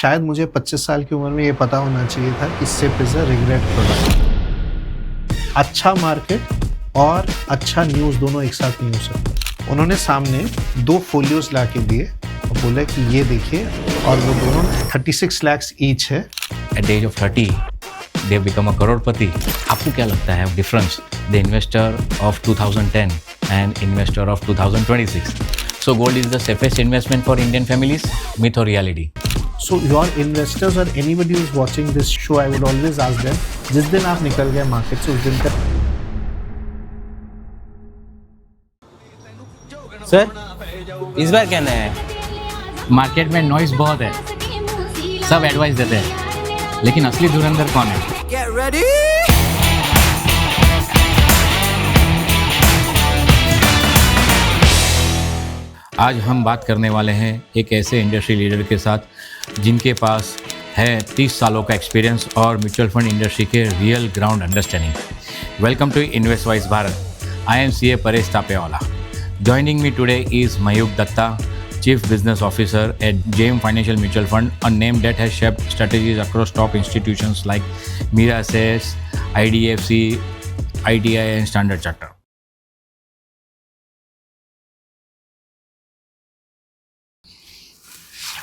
शायद मुझे 25 साल की उम्र में ये पता होना चाहिए था कि SIP is a regret product. अच्छा मार्केट और अच्छा न्यूज़ दोनों एक साथ नहीं हो सकते। उन्होंने सामने 2 फोलियोज ला के दिए और बोला कि ये देखिए, और वो दोनों 36 लाख ईच है। At the age of 30, they have become a crorepati. आपको क्या लगता है difference the investor of 2010 and investor of 2026? So gold is the safest investment for Indian families, myth or reality? So your investors or anybody who's watching this show, I would always ask them, जिस दिन आप निकल गए market से उस दिन तक। Sir इस बार क्या नया है? मार्केट में नॉइस बहुत है, सब एडवाइस देते हैं, लेकिन असली धुरंधर कौन है? Get ready! आज हम बात करने वाले हैं एक ऐसे इंडस्ट्री लीडर के साथ जिनके पास है 30 सालों का एक्सपीरियंस और म्यूचुअल फंड इंडस्ट्री के real ground understanding. Welcome to Investwise Bharat. I am CA Paresh Tapewala. Joining me today is Mayuk Datta, Chief Business Officer at JM Financial Mutual Fund, a name that has shaped strategies across top institutions like Mira Assets, IDFC, ITI and Standard Chartered.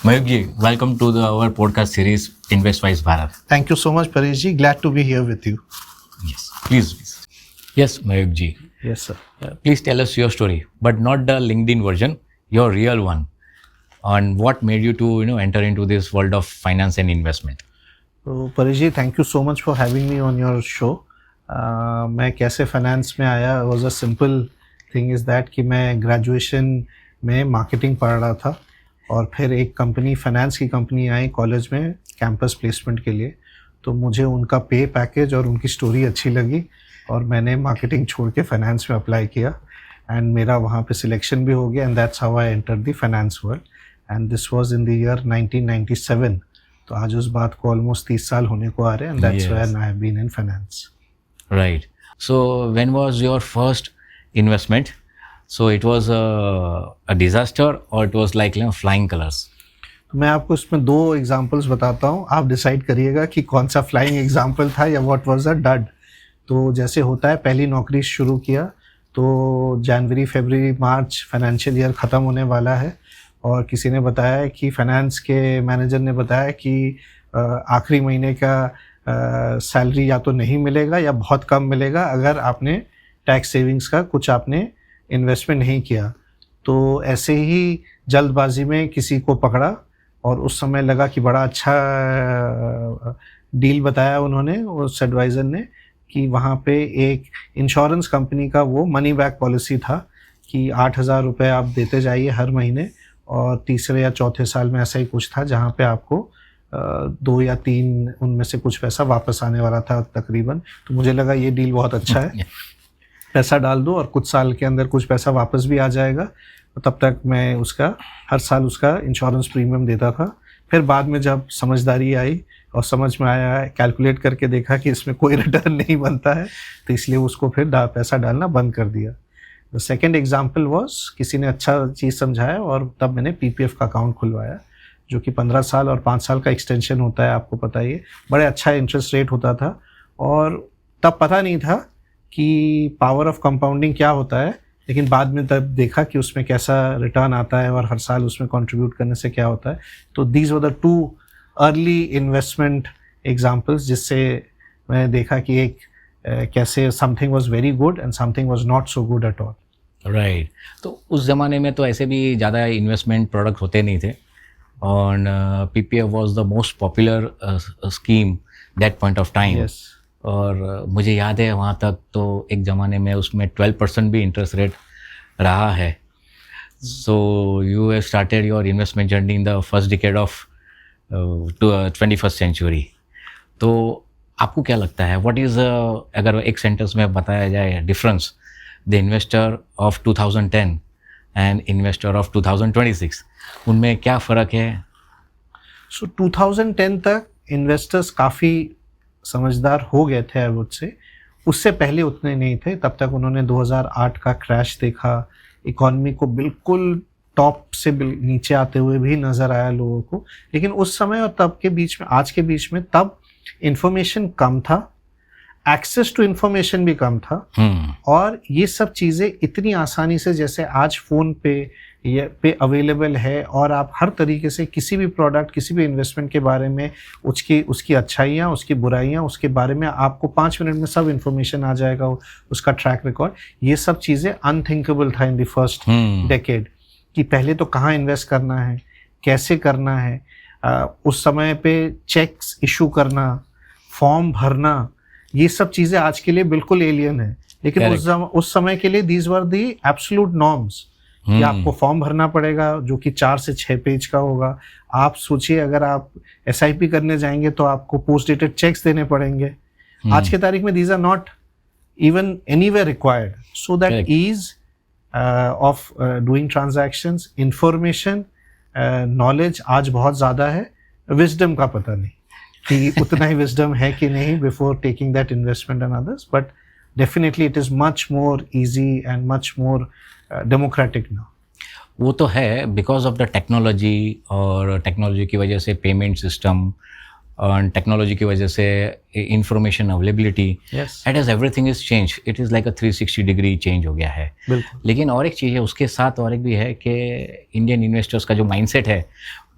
Mayuk ji, welcome to our podcast series Investwise Bharat. Thank you so much, Paresh ji. Glad to be here with you. Yes, please. Yes, Mayuk ji. Yes, sir. Please tell us your story, but not the LinkedIn version, your real one. On what made you to enter into this world of finance and investment? तो Paresh ji, thank you so much for having me on your show. मैं कैसे finance में आया, was a simple thing is that कि मैं graduation में marketing पढ़ रहा था और फिर एक कंपनी, फाइनेंस की कंपनी आई कॉलेज में कैंपस प्लेसमेंट के लिए। तो मुझे उनका पे पैकेज और उनकी स्टोरी अच्छी लगी और मैंने मार्केटिंग छोड़ के फाइनेंस में अप्लाई किया एंड मेरा वहाँ पे सिलेक्शन भी हो गया and that's how I enter the finance world and this was in the year 1997। तो आज उस बात को ऑलमोस्ट 30 साल होने को आ रहे हैं and that's when I have been in finance. Right. So when was your first investment? So it was a disaster or it was like flying colors? तो मैं आपको इसमें 2 एग्जांपल्स बताता हूँ, आप डिसाइड करिएगा कि कौन सा फ्लाइंग एग्जांपल था या व्हाट वाज अ डड। तो जैसे होता है, पहली नौकरी शुरू किया तो जनवरी, फरवरी, मार्च फाइनेंशियल ईयर ख़त्म होने वाला है और किसी ने बताया कि फाइनेंस के मैनेजर ने बताया कि आखिरी महीने का सैलरी या तो नहीं मिलेगा या बहुत कम मिलेगा अगर आपने टैक्स सेविंग्स का कुछ आपने इन्वेस्टमेंट नहीं किया। तो ऐसे ही जल्दबाजी में किसी को पकड़ा और उस समय लगा कि बड़ा अच्छा डील बताया उन्होंने, उस एडवाइज़र ने, कि वहाँ पे एक इंश्योरेंस कंपनी का वो मनी बैक पॉलिसी था कि 8,000 रुपये आप देते जाइए हर महीने और तीसरे या चौथे साल में ऐसा ही कुछ था जहाँ पे आपको 2 या 3 उनमें से कुछ पैसा वापस आने वाला था तकरीबन। तो मुझे लगा ये डील बहुत अच्छा है, पैसा डाल दो और कुछ साल के अंदर कुछ पैसा वापस भी आ जाएगा। तो तब तक मैं उसका हर साल उसका इंश्योरेंस प्रीमियम देता था। फिर बाद में जब समझदारी आई और समझ में आया, कैलकुलेट करके देखा कि इसमें कोई रिटर्न नहीं बनता है, तो इसलिए उसको फिर पैसा डालना बंद कर दिया। द सेकेंड एग्जाम्पल वॉज, किसी ने अच्छा चीज़ समझाया और तब मैंने PPF का अकाउंट खुलवाया जो कि 15 साल और 5 साल का एक्सटेंशन होता है, आपको पता ही है। बड़े अच्छा इंटरेस्ट रेट होता था और तब पता नहीं था कि पावर ऑफ कंपाउंडिंग क्या होता है, लेकिन बाद में तब देखा कि उसमें कैसा रिटर्न आता है और हर साल उसमें कंट्रीब्यूट करने से क्या होता है। तो these were the 2 early investment examples जिससे मैंने देखा कि एक कैसे something was very good and something was not so good at all. Right. तो उस ज़माने में तो ऐसे भी ज़्यादा इन्वेस्टमेंट प्रोडक्ट होते नहीं थे और PPF was the most popular scheme that point of time. और मुझे याद है वहाँ तक तो एक ज़माने में उसमें 12% भी इंटरेस्ट रेट रहा है। So you have started your investment journey in the first decade of 21st century. तो आपको क्या लगता है, व्हाट इज़ अगर एक सेंटेंस में बताया जाए difference the investor of 2010 and investor of 2026, उनमें क्या फ़र्क है? सो 2010 तक इन्वेस्टर्स काफ़ी समझदार हो गए थे, आई वुड से। उससे पहले उतने नहीं थे। तब तक उन्होंने 2008 का क्रैश देखा, इकॉनमी को बिल्कुल टॉप से नीचे आते हुए भी नज़र आया लोगों को। लेकिन उस समय और तब के बीच में, आज के बीच में, तब इंफॉर्मेशन कम था, एक्सेस टू इंफॉर्मेशन भी कम था, और ये सब चीज़ें इतनी आसानी से जैसे आज फ़ोन पे अवेलेबल है, और आप हर तरीके से किसी भी प्रोडक्ट, किसी भी इन्वेस्टमेंट के बारे में, उसकी अच्छाइयाँ, उसकी बुराइयाँ, उसके बारे में आपको 5 मिनट में सब इन्फॉर्मेशन आ जाएगा, उसका ट्रैक रिकॉर्ड। ये सब चीज़ें अनथिंकेबल था इन द फर्स्ट डेकेड, कि पहले तो कहाँ इन्वेस्ट करना है, कैसे करना है, उस समय पे चेक्स इशू करना, फॉर्म भरना, ये सब चीज़ें आज के लिए बिल्कुल एलियन है। लेकिन उस समय के लिए these were the absolute norms, कि आपको फॉर्म भरना पड़ेगा जो कि 4 से 6 पेज का होगा। आप सोचिए, अगर आप SIP करने जाएंगे तो आपको पोस्ट डेटेड चेक्स देने पड़ेंगे। आज के तारीख में these are not even anywhere required. So that ease of doing transactions, information, knowledge आज बहुत ज़्यादा है। विजडम का पता नहीं कि उतना ही विजडम है कि नहीं before taking that investment and others, but definitely it is much more easy and much more democratic now. वो तो है, बिकॉज ऑफ द टेक्नोलॉजी, और टेक्नोलॉजी की वजह से पेमेंट सिस्टम, और टेक्नोलॉजी की वजह से information availability, at age everything is change. It is like a 360 degree change हो गया है। लेकिन और एक चीज़ है उसके साथ, और एक भी है कि इंडियन इन्वेस्टर्स का जो माइंडसेट है,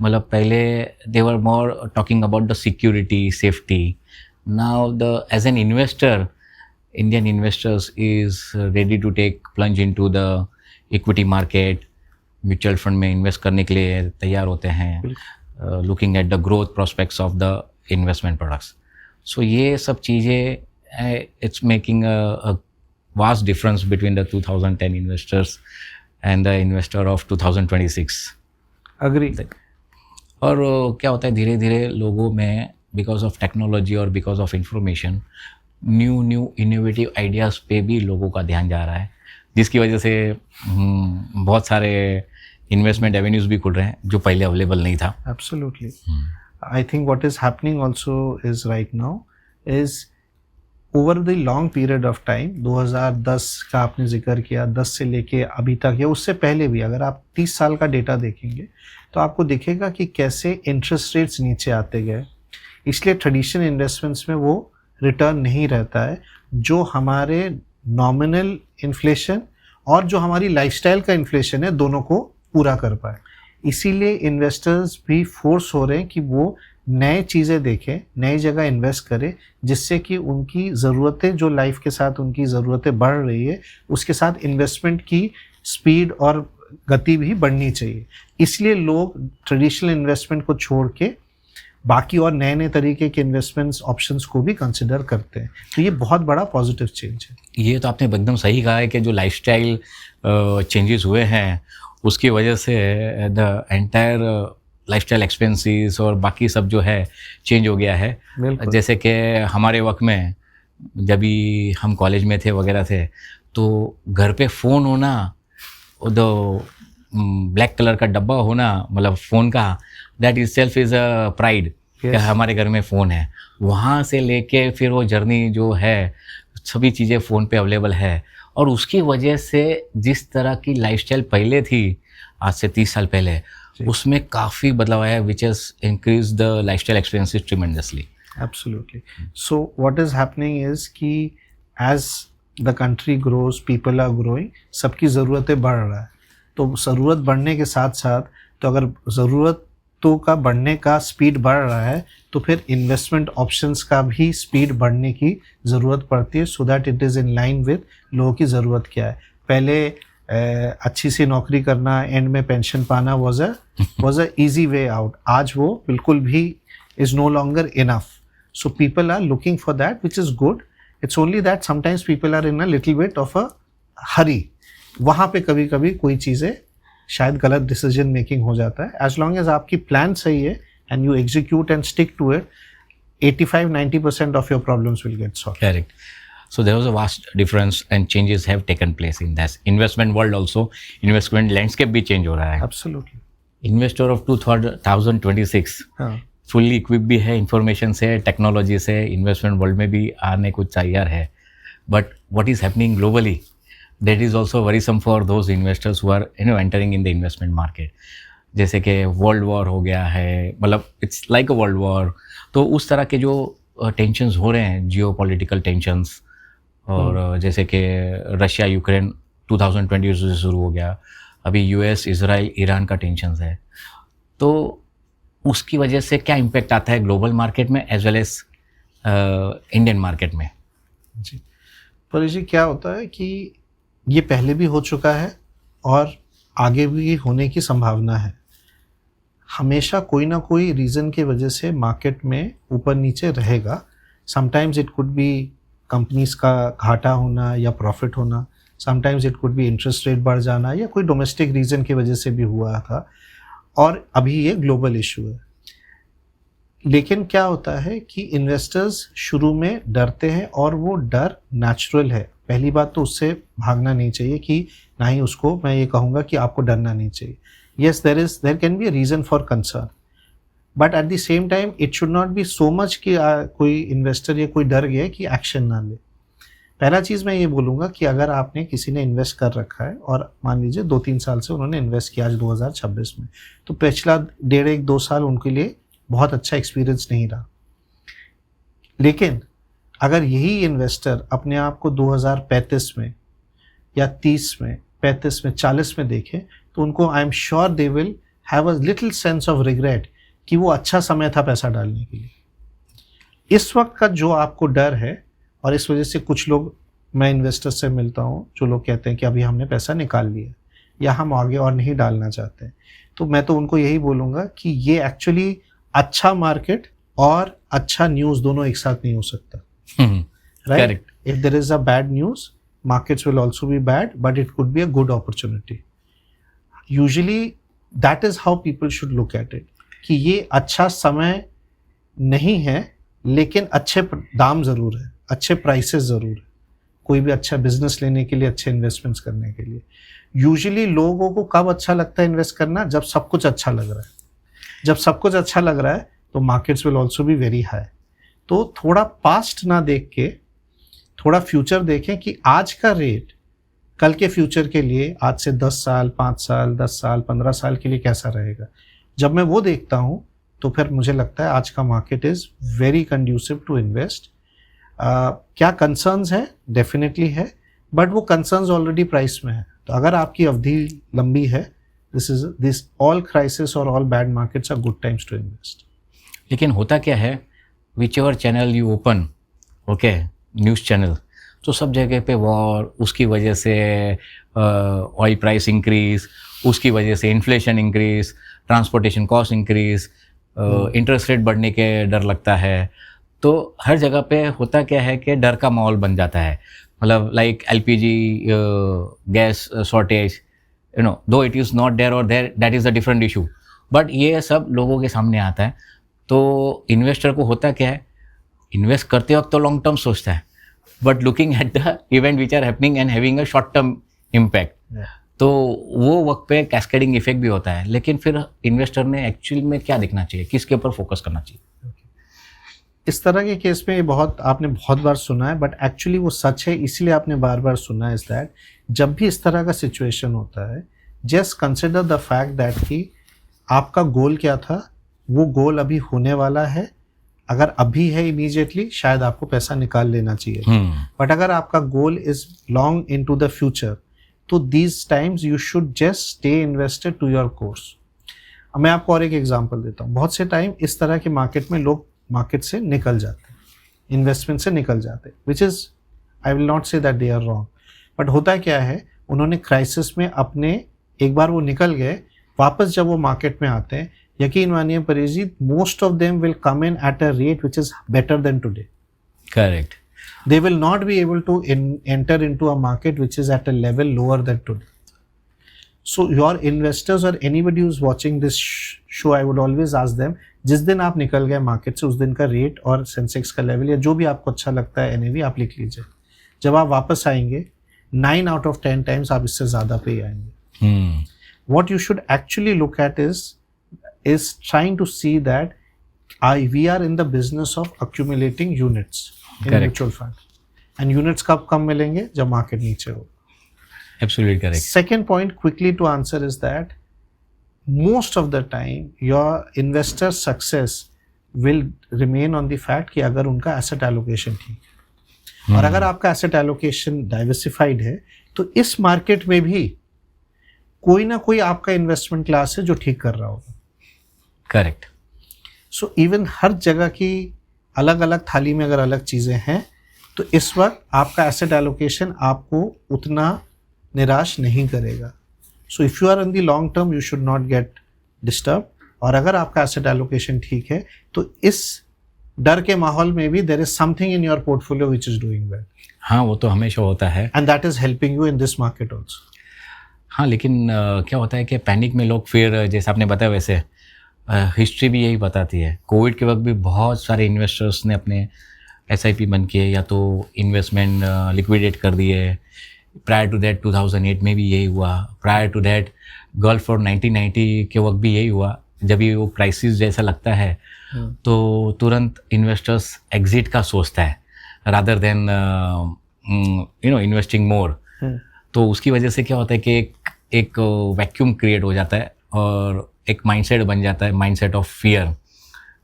मतलब पहले they were more talking about the security, safety. Now the as an investor, Indian investors is ready to take plunge into the equity market, mutual fund में इन्वेस्ट करने के लिए तैयार होते हैं, looking at the growth prospects of the investment products. So ये सब चीज़ें, it's making a vast difference between the 2010 investors and the investor of 2026। Agree. और क्या होता है, धीरे धीरे लोगों में, बिकॉज ऑफ टेक्नोलॉजी और because of information, new innovative ideas पे भी लोगों का ध्यान जा रहा है, जिसकी वजह से बहुत सारे इन्वेस्टमेंट एवेन्यूज़ भी खुल रहे हैं जो पहले अवेलेबल नहीं था। Absolutely. I think what is happening also is right now is over the long period of time, 2010 का आपने जिक्र किया, 10 से लेके अभी तक, या उससे पहले भी, अगर आप 30 साल का डेटा देखेंगे तो आपको दिखेगा कि कैसे इंटरेस्ट रेट्स नीचे आते गए। इसलिए ट्रेडिशनल इन्वेस्टमेंट्स में वो रिटर्न नहीं रहता है जो हमारे नॉमिनल इन्फ्लेशन और जो हमारी लाइफस्टाइल का इन्फ्लेशन है, दोनों को पूरा कर पाए। इसीलिए इन्वेस्टर्स भी फोर्स हो रहे हैं कि वो नए चीज़ें देखें, नई जगह इन्वेस्ट करें, जिससे कि उनकी ज़रूरतें, जो लाइफ के साथ उनकी ज़रूरतें बढ़ रही है, उसके साथ इन्वेस्टमेंट की स्पीड और गति भी बढ़नी चाहिए। इसलिए लोग ट्रेडिशनल इन्वेस्टमेंट को छोड़ के बाकी और नए नए तरीके के इन्वेस्टमेंट्स ऑप्शंस को भी कंसिडर करते हैं। तो ये बहुत बड़ा पॉजिटिव चेंज है। ये तो आपने एकदम सही कहा है कि जो लाइफस्टाइल चेंजेस हुए हैं उसकी वजह से द एंटायर लाइफस्टाइल एक्सपेंसेस और बाकी सब जो है चेंज हो गया है। जैसे कि हमारे वक्त में जब भी हम कॉलेज में थे वगैरह थे, तो घर पे फ़ोन होना, दो ब्लैक कलर का डब्बा होना, मतलब फ़ोन का, that is self is a pride कि हमारे घर में फ़ोन है। वहाँ से लेके फिर वो जर्नी जो है, सभी चीज़ें फ़ोन पे अवेलेबल है, और उसकी वजह से जिस तरह की लाइफस्टाइल पहले थी, आज से 30 साल पहले, उसमें काफ़ी बदलाव आया, which has increase the lifestyle expenses tremendously. Absolutely. So what is happening is कि as the country grows, people are growing, सबकी ज़रूरतें बढ़ रहा है। तो ज़रूरत बढ़ने के साथ साथ, तो अगर ज़रूरतों का बढ़ने का स्पीड बढ़ रहा है, तो फिर इन्वेस्टमेंट ऑप्शंस का भी स्पीड बढ़ने की ज़रूरत पड़ती है, सो that it is in line with लोगों की ज़रूरत क्या है। पहले अच्छी सी नौकरी करना, एंड में पेंशन पाना was a easy way out. आज वो बिल्कुल भी is no longer enough. So people are looking for that, which is good. It's only that sometimes people are in a little bit of a hurry. वहाँ पे कभी कभी कोई चीज़ें शायद गलत डिसीजन मेकिंग हो जाता है। As long as आपकी प्लान सही है and you execute and stick to it, 85-90% of your problems will get solved. Correct. So there was a vast difference and changes have taken place in this investment world also. Investment landscape भी change हो रहा है। Absolutely. Investor of 2026 fully equip भी है information से, technology से, investment world में भी आने को तैयार है। But what is happening globally, that is also worrisome for those investors who are entering in the investment market. जैसे कि वर्ल्ड वॉर हो गया है, मतलब it's like a world war, तो उस तरह के जो टेंशन्स हो रहे हैं, जियो पॉलिटिकल टेंशन्स, और जैसे कि रशिया यूक्रेन 2020 से शुरू हो गया, अभी यूएस इजराइल ईरान का टेंशन्स है, तो उसकी वजह से क्या इम्पेक्ट आता है ग्लोबल मार्केट में as well as Indian market में? जी पर जी क्या होता है कि ये पहले भी हो चुका है और आगे भी होने की संभावना है। हमेशा कोई ना कोई रीज़न की वजह से मार्केट में ऊपर नीचे रहेगा। Sometimes it could be companies का घाटा होना या प्रॉफिट होना, sometimes it could be interest rate बढ़ जाना, या कोई डोमेस्टिक रीज़न की वजह से भी हुआ था, और अभी ये ग्लोबल इशू है। लेकिन क्या होता है कि इन्वेस्टर्स शुरू में डरते हैं और वो डर नेचुरल है। पहली बात तो उससे भागना नहीं चाहिए, कि ना ही उसको मैं ये कहूँगा कि आपको डरना नहीं चाहिए। Yes, there can be a reason for concern, but at the same time it should not be so much कि कोई इन्वेस्टर या कोई डर गया कि एक्शन ना ले। पहला चीज़ मैं ये बोलूँगा कि अगर आपने किसी ने इन्वेस्ट कर रखा है और मान लीजिए 2-3 साल से उन्होंने इन्वेस्ट किया आज 2026 में, तो पिछला 1.5-2 साल उनके लिए बहुत अच्छा एक्सपीरियंस नहीं रहा। लेकिन अगर यही इन्वेस्टर अपने आप को 2035 में या 30 में, 35 में, 40 में देखें, तो उनको I am sure they will have a little sense of regret कि वो अच्छा समय था पैसा डालने के लिए। इस वक्त का जो आपको डर है, और इस वजह से कुछ लोग, मैं इन्वेस्टर्स से मिलता हूँ जो लोग कहते हैं कि अभी हमने पैसा निकाल लिया या हम आगे और नहीं डालना चाहते हैं, तो मैं तो उनको यही बोलूँगा कि ये एक्चुअली अच्छा मार्केट और अच्छा न्यूज़ दोनों एक साथ नहीं हो सकता, right? If there is a bad news, markets will also be bad, but it could be a good opportunity. Usually that is how people should look at it, कि ये अच्छा समय नहीं है लेकिन अच्छे दाम ज़रूर है, अच्छे प्राइसेस ज़रूर है, कोई भी अच्छा बिजनेस लेने के लिए, अच्छे इन्वेस्टमेंट्स करने के लिए। यूजुअली लोगों को कब अच्छा लगता है इन्वेस्ट करना? जब सब कुछ अच्छा लग रहा है। जब सब कुछ अच्छा लग रहा है तो markets will also be very high. तो थोड़ा पास्ट ना देख के थोड़ा फ्यूचर देखें कि आज का रेट कल के फ्यूचर के लिए, आज से 10 साल, 5 साल, 10 साल, 15 साल के लिए कैसा रहेगा। जब मैं वो देखता हूँ तो फिर मुझे लगता है आज का market is very conducive to invest. क्या कंसर्न्स है? डेफिनेटली है, बट वो कंसर्न्स ऑलरेडी प्राइस में है। तो अगर आपकी अवधि लंबी है, दिस ऑल क्राइसिस और all bad markets are good times to invest. लेकिन होता क्या है, which ever channel you open, okay, news channel, तो सब जगह पे वॉर, उसकी वजह से ऑयल प्राइस इंक्रीज, उसकी वजह से inflation increase, transportation cost increase, interest rate बढ़ने के डर लगता है। तो हर जगह पे होता क्या है कि डर का माहौल बन जाता है। मतलब like LPG gas shortage, though it is not there और there, that is a different issue, but ये सब लोगों के सामने आता है। तो इन्वेस्टर को होता क्या है, इन्वेस्ट करते वक्त तो लॉन्ग टर्म सोचता है, but looking at the event which are happening and having a short term impact, तो वो वक्त पे कैस्केडिंग इफेक्ट भी होता है। लेकिन फिर इन्वेस्टर ने एक्चुअल में क्या देखना चाहिए, किसके ऊपर फोकस करना चाहिए? इस तरह के केस में आपने बहुत बार सुना है, बट एक्चुअली वो सच है, इसलिए आपने बार बार सुना है। इज दैट जब भी इस तरह का सिचुएशन होता है, just consider the fact that कि आपका गोल क्या था, वो गोल अभी होने वाला है। अगर अभी है इमीडिएटली, शायद आपको पैसा निकाल लेना चाहिए, बट अगर आपका goal is long in to the future, तो these times you should just stay invested to your course. मैं आपको और एक एग्जांपल देता हूँ। बहुत से टाइम इस तरह के मार्केट में लोग मार्केट से निकल जाते हैं, इन्वेस्टमेंट से निकल जाते हैं, which is, I will not say that they are wrong, but होता क्या है, उन्होंने क्राइसिस में अपने, एक बार वो निकल गए, वापस जब वो मार्केट में आते हैं, यकीन मानिए परेजी, most of them will come in at a rate which is better than today. Correct. They will not be able to enter into a market which is at a level lower than today. So your investors or anybody who's watching this show, I would always ask them, जिस दिन आप निकल गए market से, उस दिन का rate और सेंसेक्स का लेवल या जो भी आपको अच्छा लगता है NAV आप लिख लीजिए। जब आप वापस आएंगे 9 out of 10 टाइम्स आप इससे ज़्यादा पे ही आएंगे। What you should actually look at is trying to see that we are in the business of accumulating units in mutual fund, and units कब मिलेंगे, जब मार्केट नीचे हो। Absolutely correct. Second point quickly to answer is that most of the time your investor success will remain on the fact कि अगर उनका asset allocation ठीक है और अगर आपका asset allocation diversified है तो इस market में भी कोई ना कोई आपका investment class है जो ठीक कर रहा होगा. Correct. So even हर जगह की अलग अलग थाली में अगर अलग चीज़ें हैं तो इस वक्त आपका asset allocation आपको उतना निराश नहीं करेगा. So if you are in the long term you should not get disturbed. और अगर आपका asset allocation ठीक है तो इस डर के माहौल में भी there is something in your portfolio which is doing well. हाँ, वो तो हमेशा होता है. And that is helping you in this market also. हाँ, लेकिन क्या होता है कि पैनिक में लोग फिर जैसे आपने बताया वैसे हिस्ट्री भी यही बताती है. कोविड के वक्त भी बहुत सारे इन्वेस्टर्स ने अपने SIP बंद किए या तो इन्वेस्टमेंट लिक्विडेट कर दिए. प्रायर टू दैट 2008 में भी यही हुआ. Prior to that Gulf war 1990 के वक्त भी यही हुआ. जब भी वो क्राइसिस जैसा लगता है तो तुरंत इन्वेस्टर्स एग्जिट का सोचता है रादर देन इन्वेस्टिंग मोर. तो उसकी वजह से क्या होता है कि एक वैक्यूम क्रिएट हो जाता है और एक माइंडसेट बन जाता है, माइंडसेट ऑफ फियर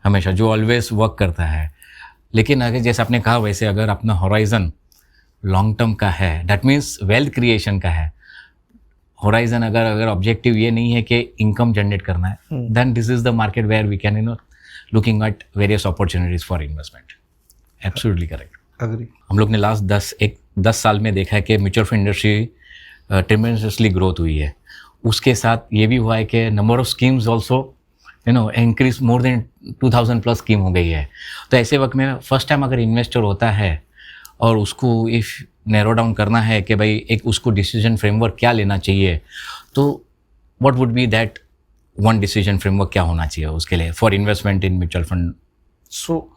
हमेशा, जो ऑलवेज वर्क करता है. लेकिन अगर जैसे आपने कहा वैसे अगर अपना हॉराइजन लॉन्ग टर्म का है, दैट मीन्स वेल्थ क्रिएशन का है. हॉराइजन अगर ऑब्जेक्टिव ये नहीं है कि इनकम जनरेट करना है, then this is the market where we can looking at various opportunities for investment. Absolutely correct. Agree. हम लोग ने लास्ट 10 साल में देखा है कि mutual fund industry tremendously growth हुई है. उसके साथ ये भी हुआ है कि number of schemes also increase more than 2000 plus scheme हो गई है. तो ऐसे वक्त में फर्स्ट टाइम अगर इन्वेस्टर होता है और उसको इफ़ नैरो डाउन करना है कि भाई एक उसको डिसीजन फ्रेमवर्क क्या लेना चाहिए, तो what would be that one decision framework क्या होना चाहिए उसके लिए for investment in mutual fund? So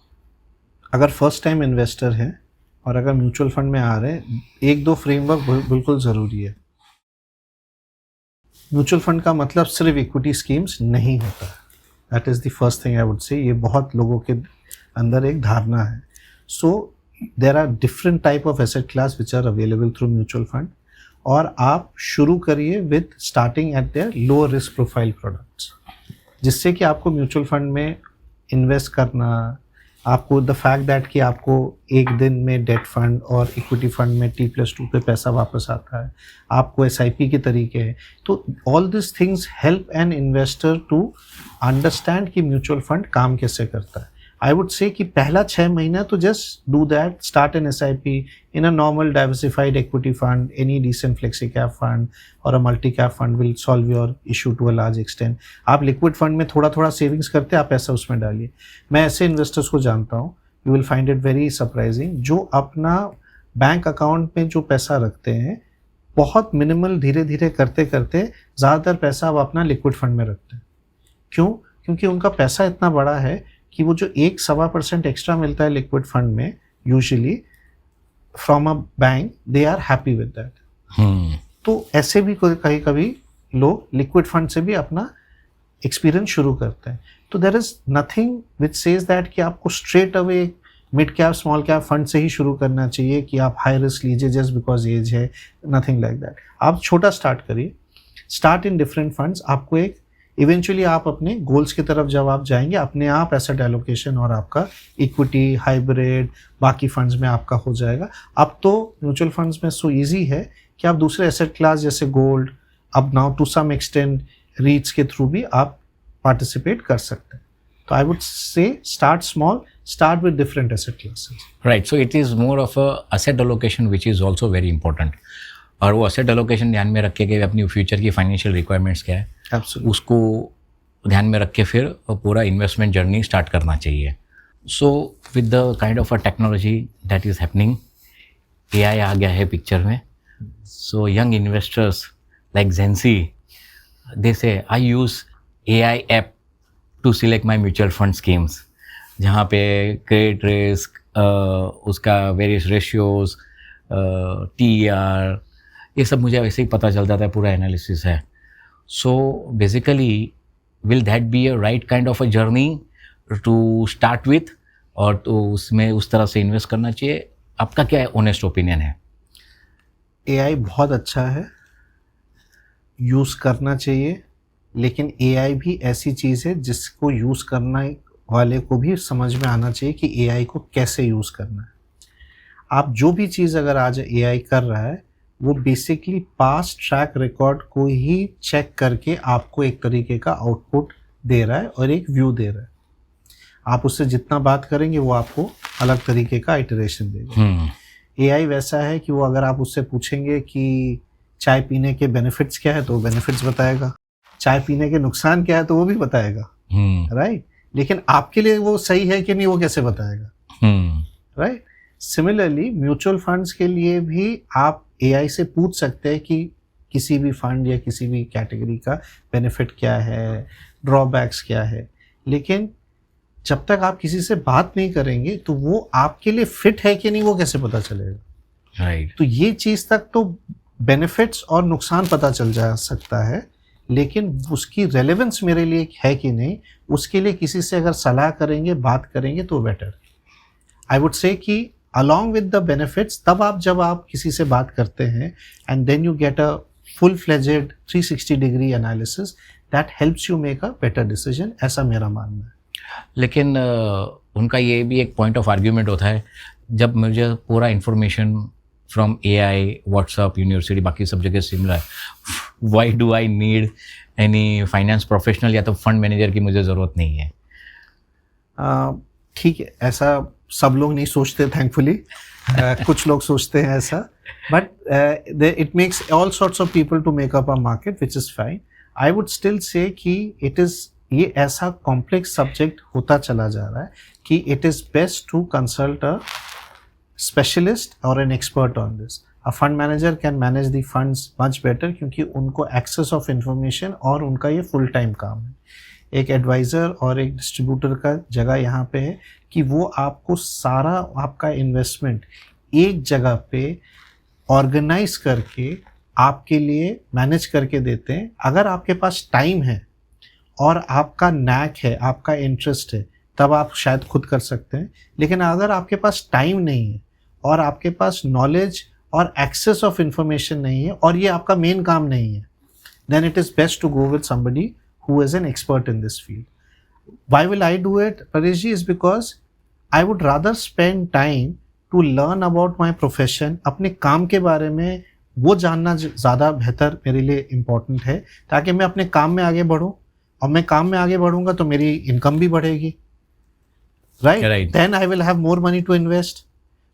अगर फर्स्ट टाइम इन्वेस्टर है और अगर म्यूचुअल फंड में आ रहे हैं, एक दो फ्रेमवर्क बिल्कुल ज़रूरी है. म्यूचुअल फंड का मतलब सिर्फ इक्विटी स्कीम्स नहीं होता. That is the first thing I would say. ये बहुत लोगों के अंदर एक धारणा है. So there are different type of asset class which are available through mutual fund और आप शुरू करिए with starting at their low risk profile products, जिससे कि आपको म्यूचुअल फंड में इन्वेस्ट करना, आपको द फैक्ट दैट कि आपको एक दिन में डेट फंड और इक्विटी फंड में T+2 पे पैसा वापस आता है, आपको SIP के तरीके हैं. तो all this things help an investor to understand कि म्यूचुअल फंड काम कैसे करता है. आई वुड से कि पहला 6 महीना तो just do that, start an SIP in a normal diversified equity fund, any decent flexi cap fund और a multi cap fund will solve your issue to a large extent. आप लिक्विड फंड में थोड़ा थोड़ा savings करते हैं, आप पैसा उसमें डालिए. मैं ऐसे इन्वेस्टर्स को जानता हूँ, you will find it very surprising, जो अपना बैंक अकाउंट में जो पैसा रखते हैं बहुत मिनिमल धीरे धीरे करते करते ज़्यादातर पैसा अब अपना लिक्विड फंड में रखते हैं. क्यों? क्योंकि उनका पैसा इतना बड़ा है कि वो जो 1-1.25% एक्स्ट्रा मिलता है लिक्विड फंड में usually from a bank, they are happy with that. तो ऐसे भी कभी कभी लोग लिक्विड फंड से भी अपना एक्सपीरियंस शुरू करते हैं. तो there is nothing which says that कि आपको straight away mid cap small cap fund से ही शुरू करना चाहिए कि आप हाई रिस्क लीजिए जस्ट बिकॉज एज है. Nothing like that. आप छोटा स्टार्ट करिए, स्टार्ट इन डिफरेंट फंड्स. आपको एक इवेंचुअली आप अपने गोल्स की तरफ जब आप जाएंगे, अपने आप एसेट एलोकेशन और आपका इक्विटी, हाइब्रिड, बाकी फंड्स में आपका हो जाएगा. अब तो म्यूचुअल फंड्स में सो इजी है कि आप दूसरे एसेट क्लास जैसे गोल्ड, अब now to some extent REITs के थ्रू भी आप पार्टिसिपेट कर सकते हैं. तो I would say start small, start with different asset classes. Right. So it is more of a asset allocation which is also very important. और वो asset allocation ध्यान में रख के अपनी फ्यूचर की फाइनेंशियल रिक्वायरमेंट्स क्या है, उसको ध्यान में रख के फिर पूरा इन्वेस्टमेंट जर्नी स्टार्ट करना चाहिए. So with the kind of a technology that is happening, AI आ गया है पिक्चर में. So young investors like Gen Z, they say I use AI app to select my mutual fund schemes, जहाँ पे credit risk, उसका various ratios, TER, ये सब मुझे वैसे ही पता चल जाता है, पूरा एनालिसिस है. So basically will that be a right kind of a journey to start with, और तो उसमें उस तरह से इन्वेस्ट करना चाहिए? आपका क्या ऑनेस्ट ओपिनियन है? AI बहुत अच्छा है यूज़ करना चाहिए, लेकिन एआई भी ऐसी चीज़ है जिसको यूज़ करना वाले को भी समझ में आना चाहिए कि एआई को कैसे यूज़ करना है। आप जो भी चीज़ अगर आज एआई कर रहा है वो बेसिकली पास्ट ट्रैक रिकॉर्ड को ही चेक करके आपको एक तरीके का आउटपुट दे रहा है और एक व्यू दे रहा है। आप उससे जितना बात करेंगे वो आपको अलग तरीके का इटरेशन देगा। एआई वैसा है कि वो अगर आप उससे पूछेंगे कि चाय पीने के बेनिफिट्स क्या है तो वो बेनिफिट्स बताएगा, चाय पीने के नुकसान क्या है तो वो भी बताएगा, राइट? लेकिन आपके लिए वो सही है कि नहीं वो कैसे बताएगा, राइट? सिमिलरली म्यूचुअल फंड्स के लिए भी आप एआई से पूछ सकते हैं कि किसी भी फंड या किसी भी कैटेगरी का बेनिफिट क्या है, ड्रॉबैक्स क्या है, लेकिन जब तक आप किसी से बात नहीं करेंगे तो वो आपके लिए फिट है कि नहीं वो कैसे पता चलेगा, राइट? तो ये चीज़ तक तो बेनिफिट्स और नुकसान पता चल जा सकता है, लेकिन उसकी रेलेवेंस मेरे लिए है कि नहीं उसके लिए किसी से अगर सलाह करेंगे, बात करेंगे तो बेटर। आई वुड से कि along with the benefits, तब आप जब आप किसी से बात करते हैं and then you get a full-fledged 360-degree analysis that helps you make a better decision, ऐसा मेरा मानना है। लेकिन उनका ये भी एक पॉइंट ऑफ आर्ग्यूमेंट होता है, जब मुझे पूरा information from AI, WhatsApp, university, बाकी सब जगह से मिला है, why do I need any finance professional या तो फंड मैनेजर की मुझे ज़रूरत नहीं है। ठीक है, ऐसा सब लोग नहीं सोचते थैंकफुली, कुछ लोग सोचते हैं ऐसा, but it makes all sorts of people to make up a market which is fine. I would still say कि इट इज़ ये ऐसा कॉम्प्लेक्स सब्जेक्ट होता चला जा रहा है कि it is best to consult a specialist और an expert on this. A fund manager can manage the funds much better क्योंकि उनको एक्सेस ऑफ इंफॉर्मेशन और उनका ये फुल टाइम काम है। एक एडवाइज़र और एक डिस्ट्रीब्यूटर का जगह यहाँ पे है कि वो आपको सारा आपका इन्वेस्टमेंट एक जगह पे ऑर्गेनाइज करके आपके लिए मैनेज करके देते हैं। अगर आपके पास टाइम है और आपका नैक है, आपका इंटरेस्ट है, तब आप शायद खुद कर सकते हैं, लेकिन अगर आपके पास टाइम नहीं है और आपके पास नॉलेज और एक्सेस ऑफ इंफॉर्मेशन नहीं है और ये आपका मेन काम नहीं है, then it is best to go with somebody who is an expert in this field. Why will I do it, Pareshji, is because I would rather spend time to learn about my profession. अपने काम के बारे में वो जानना ज़्यादा बेहतर मेरे लिए इम्पोर्टेंट है, ताकि मैं अपने काम में आगे बढ़ूँ, और मैं काम में आगे बढ़ूँगा तो मेरी इनकम भी बढ़ेगी, right? Then I will have more money to invest.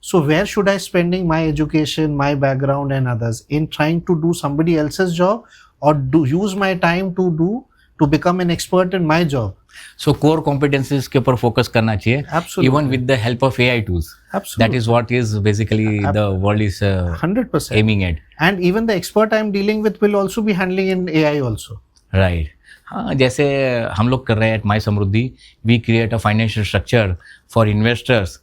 So where should I spending my education, my background and others in trying to do somebody else's job or do use my time to become an expert in my job? So core competencies के ऊपर focus करना चाहिए, Absolutely. even with the help of AI tools. Absolutely. That is what is basically the world is 100% aiming at. And even the expert I am dealing with will also be handling in AI also. Right. हाँ, जैसे हम लोग कर रहे हैं at My Samruddhi, we create a financial structure for investors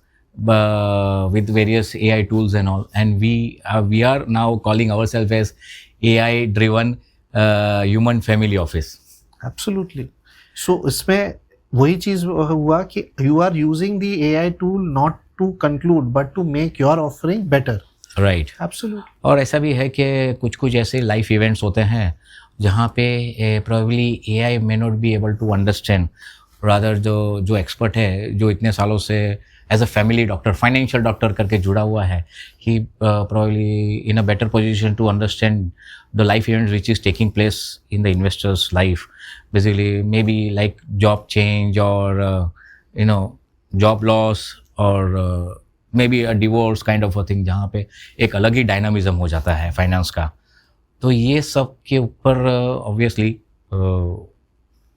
with various AI tools and all, and we are now calling ourselves as AI driven human family office. Absolutely. So इसमें वही चीज़ हुआ कि you are using the AI tool not to conclude but to make your offering better. Right. Absolutely. और ऐसा भी है कि कुछ ऐसे लाइफ इवेंट्स होते हैं जहाँ पे probably AI may not be able to understand, rather जो एक्सपर्ट है, जो इतने सालों से as a family doctor, financial doctor करके जुड़ा हुआ है, ही probably in a better position to understand the life events which is taking place in the investor's life, basically maybe like job change or job loss or maybe a divorce kind of a thing, जहाँ पे एक अलग ही dynamism हो जाता है finance का। तो ये सब के ऊपर ऑब्वियसली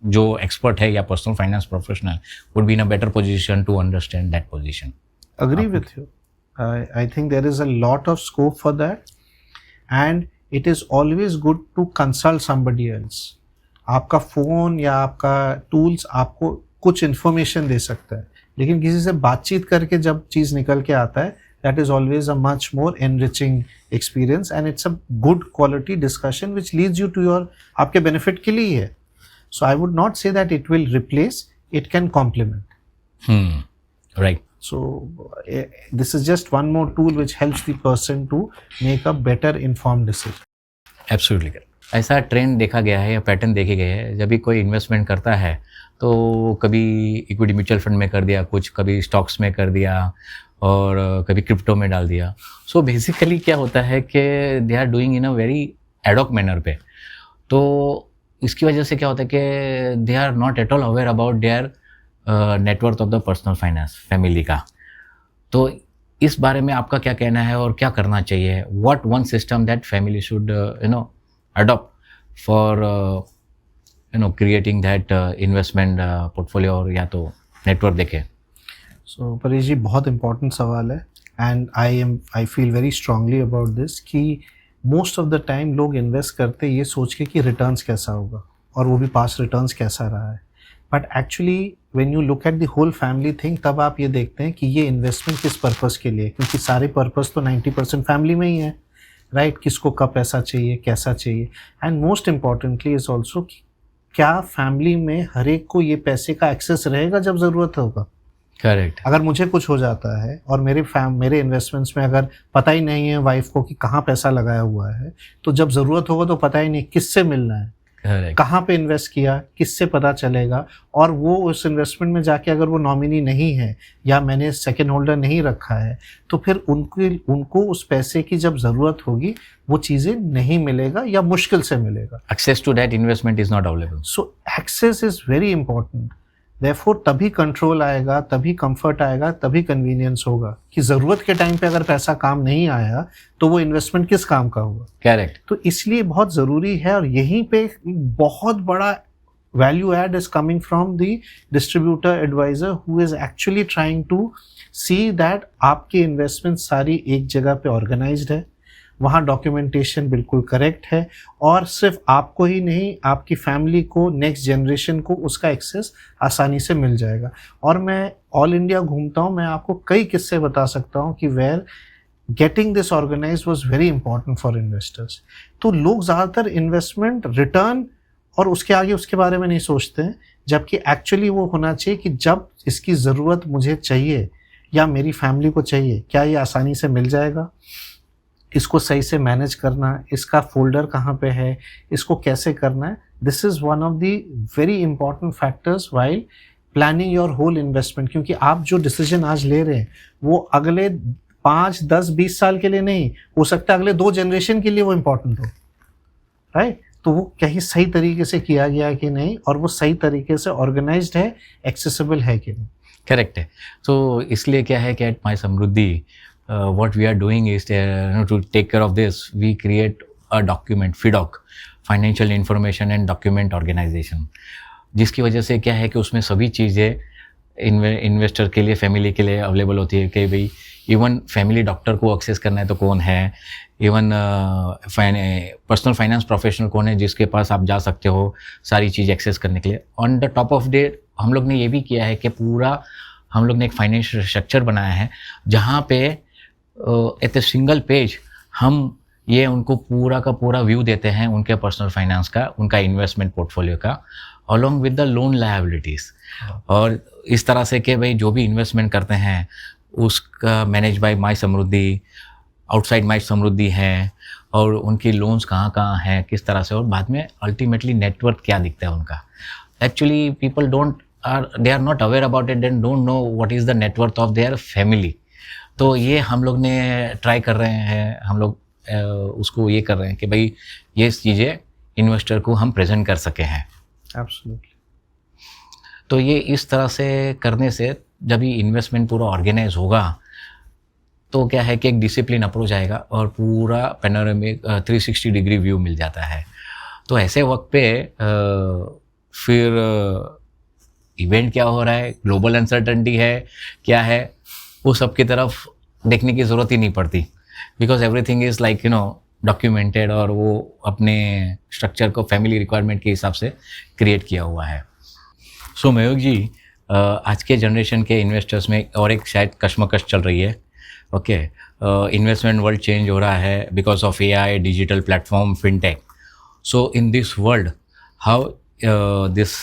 जो एक्सपर्ट है या personal finance professional would be in a better position to understand that position. Agree with you. I think there is a lot of scope for that, and it is always good to consult somebody else. आपका phone या आपका tools आपको कुछ information दे सकता है, लेकिन किसी से बातचीत करके जब चीज़ निकल के आता है, that is always a much more enriching experience, and it's a good quality discussion which leads you to your आपके benefit के लिए है. So I would not say that it will replace, it can complement. Right. So this is just one more tool which helps the person to make a better informed decision. Absolutely correct. ऐसा trend देखा गया है या pattern देखे गए हैं, जब भी कोई इन्वेस्टमेंट करता है तो कभी इक्विटी म्यूचुअल फंड में कर दिया कुछ, कभी स्टॉक्स में कर दिया और कभी क्रिप्टो में डाल दिया. सो बेसिकली क्या होता है कि they are doing in a very ad hoc manner पे. तो इसकी वजह से क्या होता है कि they are not at all aware about their net worth of the personal finance family का. तो इस बारे में आपका क्या कहना है और क्या करना चाहिए? What one system that family should adopt for creating that investment portfolio और या तो नेटवर्क देखें. सो परेश जी, बहुत इम्पोर्टेंट सवाल है and I feel very strongly about this कि मोस्ट ऑफ द टाइम लोग इन्वेस्ट करते ये सोच के कि रिटर्न्स कैसा होगा और वो भी पास्ट रिटर्न्स कैसा रहा है. But actually when you look at the whole family thing, तब आप ये देखते हैं कि ये इन्वेस्टमेंट किस पर्पस के लिए, क्योंकि सारे पर्पस तो 90% फैमिली में ही है, राइट? किसको कब पैसा चाहिए, कैसा चाहिए, and most importantly is also कि क्या फैमिली में हर एक को ये पैसे का एक्सेस रहेगा जब ज़रूरत होगा. करेक्ट. अगर मुझे कुछ हो जाता है और मेरे इन्वेस्टमेंट्स में अगर पता ही नहीं है वाइफ को कि कहाँ पैसा लगाया हुआ है, तो जब ज़रूरत होगा तो पता ही नहीं किससे मिलना है, कहाँ पे इन्वेस्ट किया, किससे पता चलेगा. और वो उस इन्वेस्टमेंट में जाके अगर वो नॉमिनी नहीं है या मैंने सेकंड होल्डर नहीं रखा है, तो फिर उनको उस पैसे की जब ज़रूरत होगी वो चीज़ें नहीं मिलेगा या मुश्किल से मिलेगा. Access to that investment is not available. So access is very important. Therefore तभी कंट्रोल आएगा, तभी कंफर्ट आएगा, तभी कन्वीनियंस होगा कि ज़रूरत के टाइम पे अगर पैसा काम नहीं आया तो वो इन्वेस्टमेंट किस काम का हुआ. करेक्ट. तो इसलिए बहुत ज़रूरी है और यहीं पे बहुत बड़ा value add is coming from the distributor adviser who is actually trying to see that आपकी इन्वेस्टमेंट सारी एक जगह पे ऑर्गेनाइज्ड है, वहाँ डॉक्यूमेंटेशन बिल्कुल करेक्ट है और सिर्फ आपको ही नहीं, आपकी फैमिली को, नेक्स्ट जनरेशन को उसका एक्सेस आसानी से मिल जाएगा. और मैं ऑल इंडिया घूमता हूँ, मैं आपको कई किस्से बता सकता हूँ कि where getting this organise was very important for investors. तो लोग ज़्यादातर इन्वेस्टमेंट रिटर्न और उसके आगे उसके बारे में नहीं सोचते हैं, जबकि एक्चुअली वो होना चाहिए कि जब इसकी ज़रूरत मुझे चाहिए या मेरी फैमिली को चाहिए, क्या ये आसानी से मिल जाएगा, इसको सही से मैनेज करना, इसका फोल्डर कहाँ पे है, इसको कैसे करना है. This is one of the very important factors while planning your whole investment. क्योंकि आप जो डिसीजन आज ले रहे हैं वो अगले 5, 10, 20 साल के लिए नहीं, हो सकता है अगले 2 जनरेशन के लिए वो इम्पोर्टेंट हो, राइट? तो वो कहीं सही तरीके से किया गया है कि नहीं और वो सही तरीके से ऑर्गेनाइज्ड है, एक्सेसिबल है कि नहीं. करेक्ट है. तो इसलिए क्या है कि at my Samriddhi what we are doing is to take care of this, we create a document, FIDOC, Financial Information and Document Organization, जिसकी वजह से क्या है कि उसमें सभी चीज़ें इन्वेस्टर के लिए, फैमिली के लिए अवेलेबल होती है कि भाई इवन फैमिली डॉक्टर को एक्सेस करना है तो कौन है, इवन पर्सनल फाइनेंस प्रोफेशनल कौन है जिसके पास आप जा सकते हो सारी चीज़ एक्सेस करने के लिए. On the top of day हम लोग ने ये भी किया है कि पूरा हम लोग ने एक फाइनेंशियल स्ट्रक्चर बनाया है जहाँ पे एट ए सिंगल पेज हम ये उनको पूरा का पूरा व्यू देते हैं उनके पर्सनल फाइनेंस का, उनका इन्वेस्टमेंट पोर्टफोलियो का, along with the loan liabilities. और इस तरह से कि भाई जो भी इन्वेस्टमेंट करते हैं उसका manage by my Samriddhi, outside my Samriddhi है, और उनकी लोन्स कहाँ कहाँ हैं, किस तरह से, और बाद में अल्टीमेटली नेटवर्थ क्या दिखता है उनका. Actually people they are not aware about it and don't know what is the net worth of their family. तो ये हम लोग ने ट्राई कर रहे हैं, हम लोग उसको ये कर रहे हैं कि भाई ये चीज़ें इन्वेस्टर को हम प्रेजेंट कर सके हैं. एब्सोल्युटली. तो ये इस तरह से करने से जब ये इन्वेस्टमेंट पूरा ऑर्गेनाइज होगा तो क्या है कि एक डिसिप्लिन अप्रोच आएगा और पूरा पैनोरामिक 360 डिग्री व्यू मिल जाता है. तो ऐसे वक्त पे फिर इवेंट क्या हो रहा है, ग्लोबल अनसर्टेनिटी है, क्या है, वो सब की तरफ देखने की ज़रूरत ही नहीं पड़ती, because everything is like documented और वो अपने स्ट्रक्चर को फैमिली रिक्वायरमेंट के हिसाब से क्रिएट किया हुआ है. सो मयूख जी, आज के जनरेशन के इन्वेस्टर्स में और एक शायद कश्मकश चल रही है. ओके, इन्वेस्टमेंट वर्ल्ड चेंज हो रहा है because of AI, digital platform, fintech. So in this world how this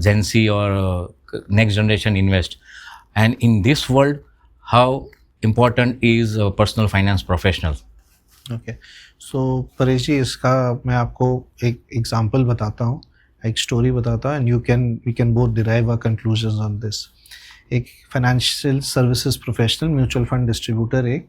Gen Z or next generation invest, and in this world how important is personal finance professional? Okay, so Paresh ji, इसका मैं आपको एक example बताता हूँ, एक story बताता हूँ, and we can both derive our conclusions on this. एक financial services professional mutual fund distributor एक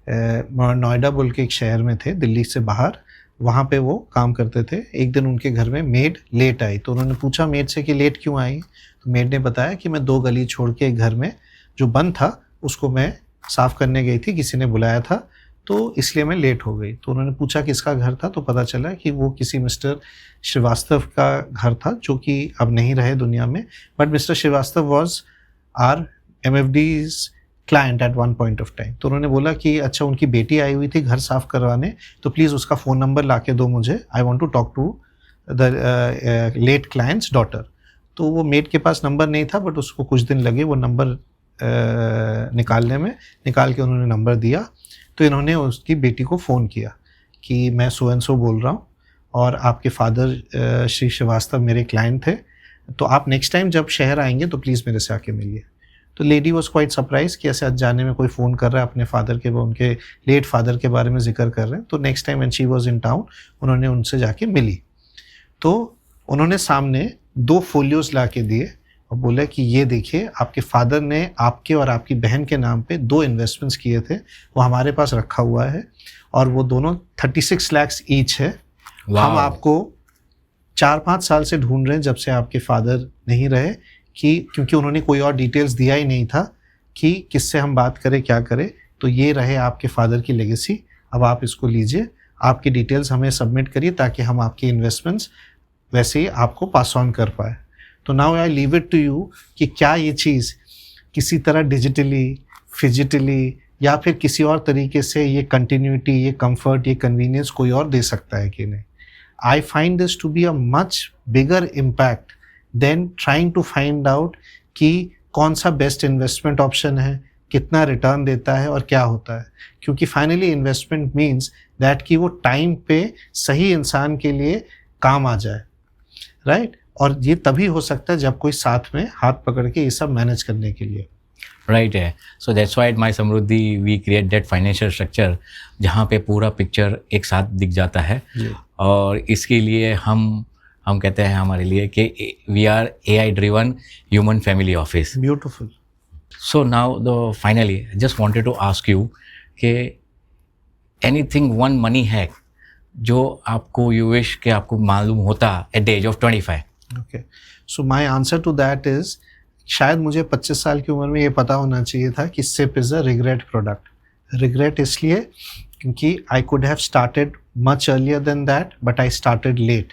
नोएडा बोल के एक शहर में थे, दिल्ली से बाहर, वहाँ पे वो काम करते थे। एक दिन उनके घर में मेड लेट आई, तो उन्होंने पूछा मेड से कि लेट क्यों आई? तो मेड ने बताया कि मैं 2 गली छोड़ के एक घर में जो बंद था उसको मैं साफ़ करने गई थी, किसी ने बुलाया था, तो इसलिए मैं लेट हो गई। तो उन्होंने पूछा किसका घर था, तो पता चला कि वो किसी मिस्टर श्रीवास्तव का घर था, जो कि अब नहीं रहे दुनिया में, but mister Shrivastava was our MFD's client at one point of time. तो उन्होंने बोला कि अच्छा, उनकी बेटी आई हुई थी घर साफ़ करवाने, तो प्लीज़ उसका फ़ोन नंबर ला के दो मुझे, I want to talk to the late client's daughter. तो वो मेड के पास नंबर नहीं था, बट उसको कुछ दिन लगे वो नंबर निकाल के उन्होंने नंबर दिया। तो इन्होंने उसकी बेटी को फ़ोन किया कि मैं सो एंड सो बोल रहा हूँ और आपके फादर श्री श्रीवास्तव मेरे क्लाइंट थे, तो आप नेक्स्ट टाइम जब शहर आएंगे तो प्लीज़ मेरे से आके मिलिए। तो लेडी वॉज क्वाइट सरप्राइज कि ऐसे जाने में कोई फ़ोन कर रहा है अपने फादर के, वो उनके लेट फादर के बारे में जिक्र कर रहे हैं। तो next time when she was in town उन्होंने उनसे जाके मिली, तो उन्होंने सामने 2 फोलियोज़ ला के दिए और बोला कि ये देखिए, आपके फादर ने आपके और आपकी बहन के नाम पे 2 इन्वेस्टमेंट्स किए थे, वो हमारे पास रखा हुआ है और वो दोनों 36 लाख ईच है। हम आपको 4-5 साल से ढूंढ रहे हैं, जब से आपके फादर नहीं रहे, कि क्योंकि उन्होंने कोई और डिटेल्स दिया ही नहीं था कि किससे हम बात करें, क्या करें। तो ये रहे आपके फादर की लेगेसी, अब आप इसको लीजिए, आपकी डिटेल्स हमें सबमिट करिए ताकि हम आपके इन्वेस्टमेंट्स वैसे ही आपको पास ऑन कर पाए। तो now I leave it to you कि क्या ये चीज़ किसी तरह डिजिटली, फिजिटली या फिर किसी और तरीके से ये कंटिन्यूटी, ये कंफर्ट, ये कन्वीनियंस कोई और दे सकता है कि नहीं। I find this to be a much bigger impact than trying to find out कि कौन सा बेस्ट इन्वेस्टमेंट ऑप्शन है, कितना रिटर्न देता है और क्या होता है। क्योंकि फाइनली इन्वेस्टमेंट मीन्स दैट कि वो टाइम पे सही इंसान के लिए काम आ जाए, राइट? और ये तभी हो सकता है जब कोई साथ में हाथ पकड़ के ये सब मैनेज करने के लिए, राइट है। So that's why at my Samriddhi we create that financial structure जहाँ पे पूरा पिक्चर एक साथ दिख जाता है। और इसके लिए हम कहते हैं हमारे लिए कि we are AI driven human family office. Beautiful. So now the finally just wanted to ask you कि एनीथिंग वन मनी हैक जो आपको यू विश कि आपको मालूम होता at the age of 25। Okay, so my answer to that is, शायद मुझे 25 साल की उम्र में ये पता होना चाहिए था कि SIP is a regret product. Regret इसलिए क्योंकि I could have started much earlier than that, but I started late.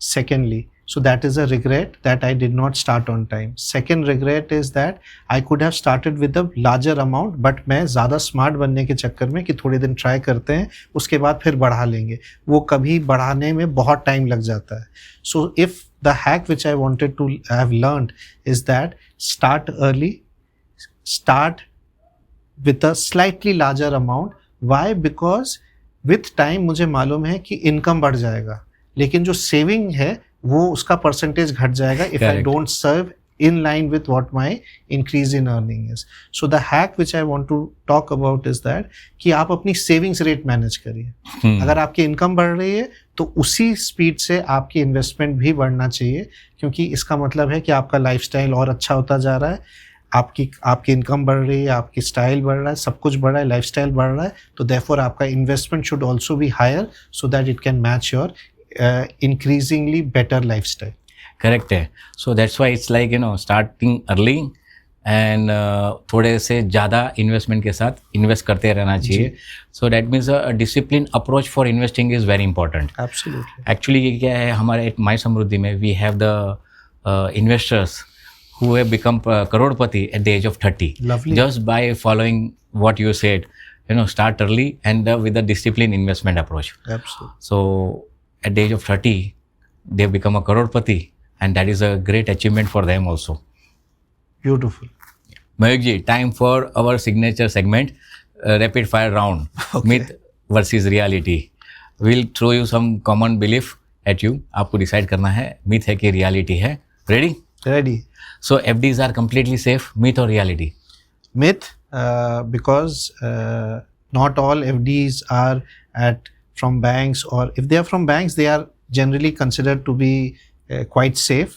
Secondly, so that is a regret that I did not start on time. Second regret is that I could have started with a larger amount, but मैं ज़्यादा smart बनने के चक्कर में कि थोड़े दिन try करते हैं, उसके बाद फिर बढ़ा लेंगे, वो कभी बढ़ाने में बहुत time लग जाता है। So if the hack which I wanted to have learned is that start early, start with a slightly larger amount. Why? Because with time मुझे मालूम है कि income बढ़ जाएगा, लेकिन जो सेविंग है वो उसका परसेंटेज घट जाएगा if I don't serve in line with what my increase in earning is. So the hack which I want to talk about is that कि आप अपनी सेविंग्स रेट मैनेज करिए। अगर आपकी इनकम बढ़ रही है तो उसी स्पीड से आपकी इन्वेस्टमेंट भी बढ़ना चाहिए, क्योंकि इसका मतलब है कि आपका लाइफस्टाइल और अच्छा होता जा रहा है, आपकी इनकम बढ़ रही है, आपकी स्टाइल बढ़ रहा है, सब कुछ बढ़ रहा है, लाइफस्टाइल बढ़ रहा है, तो देयरफॉर आपका investment should also be higher so that it can match your increasingly better lifestyle. Correct है। So that's why it's like starting early and थोड़े से ज़्यादा इन्वेस्टमेंट के साथ इन्वेस्ट करते रहना चाहिए। So that means a discipline approach for investing is very important. Absolutely. Actually ये क्या है, हमारे माई समृद्धि में we have the investors who have become crorepati at the age of 30. Lovely. Just by following what you said, start early and with a disciplined investment approach. Absolutely. So at the age of 30, they've become a crorepati, and that is a great achievement for them also. Beautiful. Mayuk ji, time for our signature segment, rapid fire round. Okay. Myth versus reality. We'll throw you some common belief at you. आपको decide करना है myth है कि reality है. Ready? Ready. So FDs are completely safe, myth or reality? Myth, because not all FDs are from banks, or if they are from banks, they are generally considered to be quite safe.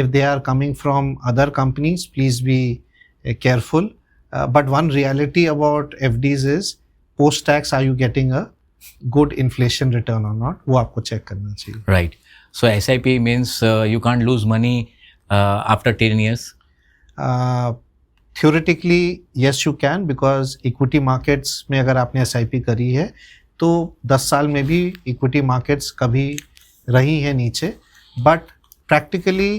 If they are coming from other companies, please be careful. But one reality about FDs is post tax, are you getting a good inflation return or not? वो आपको check करना चाहिए. Right. So SIP means you can't lose money after 10 years. Theoretically, yes, you can, because equity markets में अगर आपने SIP करी है तो 10 साल में भी equity markets कभी रही है नीचे, but practically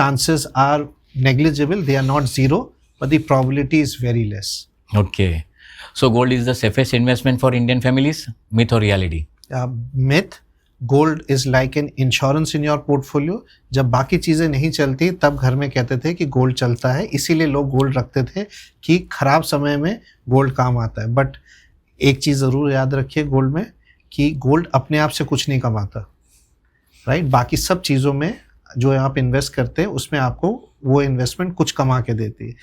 chances are negligible. They are not zero, but the probability is very less. Okay. So gold is the safest investment for Indian families? Myth or reality? Myth. Gold is like an insurance in your portfolio. जब बाकी चीज़ें नहीं चलती तब घर में कहते थे कि गोल्ड चलता है, इसीलिए लोग गोल्ड रखते थे कि खराब समय में गोल्ड काम आता है. बट एक चीज़ ज़रूर याद रखिए गोल्ड में, कि गोल्ड अपने आप से कुछ नहीं कमाता, राइट? बाकी सब चीज़ों में जो आप इन्वेस्ट करते हैं उसमें आपको वो इन्वेस्टमेंट कुछ कमा के देती है.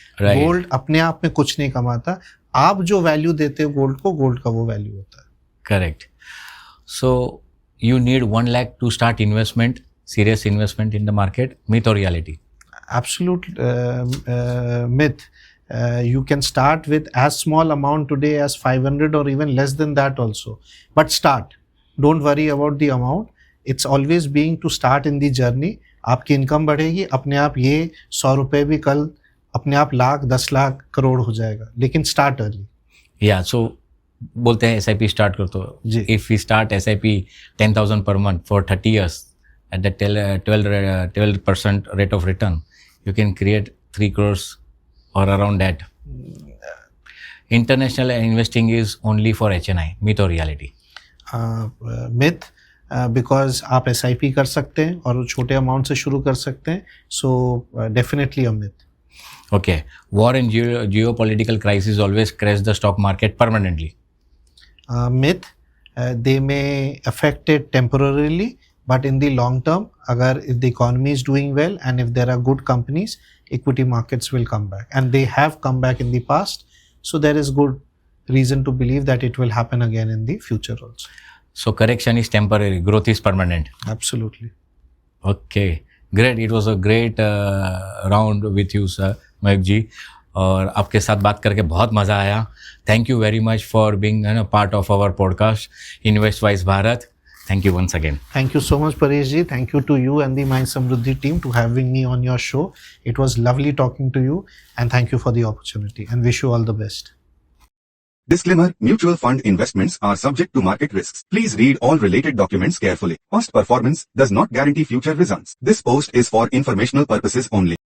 गोल्ड अपने आप में कुछ नहीं कमाता. आप जो वैल्यू देते हो गोल्ड को, गोल्ड का वो वैल्यू होता है. Correct. So you need 1 lakh to start investment, serious investment in the market. Myth or reality? Absolute myth. You can start with as small amount today as 500 or even less than that also. But start. Don't worry about the amount. It's always being to start in the journey. आपकी income बढ़ेगी, अपने आप ये 100 रुपये भी कल अपने आप लाख, 10 लाख, करोड़ हो जाएगा. लेकिन start early. Yeah, so बोलते हैं SIP स्टार्ट कर तो. If we start SIP 10,000 per month for 30 years at the 12% rate of return, you can create 3 crores or around that. International investing is only for HNI. Myth or reality? Myth, because आप SIP कर सकते हैं और छोटे amount से शुरू कर सकते हैं. So definitely a myth. Okay. War and geopolitical crisis always crash the stock market permanently. Myth. They may affect it temporarily, but in the long term, if the economy is doing well and if there are good companies, equity markets will come back, and they have come back in the past. So there is good reason to believe that it will happen again in the future also. So correction is temporary, growth is permanent. Absolutely. Okay, great. It was a great round with you, sir, Mahek ji. और आपके साथ बात करके बहुत मज़ा आया. Thank you very much for being part of our podcast Invest Wise Bharat. Thank you once again. Thank you so much, Paresh ji. Thank you to you and the Mind Samruddhi team to having me on your show. It was lovely talking to you, and thank you for the opportunity, and wish you all the best. Disclaimer: mutual fund investments are subject to market risks. Please read all related documents carefully. Past performance does not guarantee future results. This post is for informational purposes only.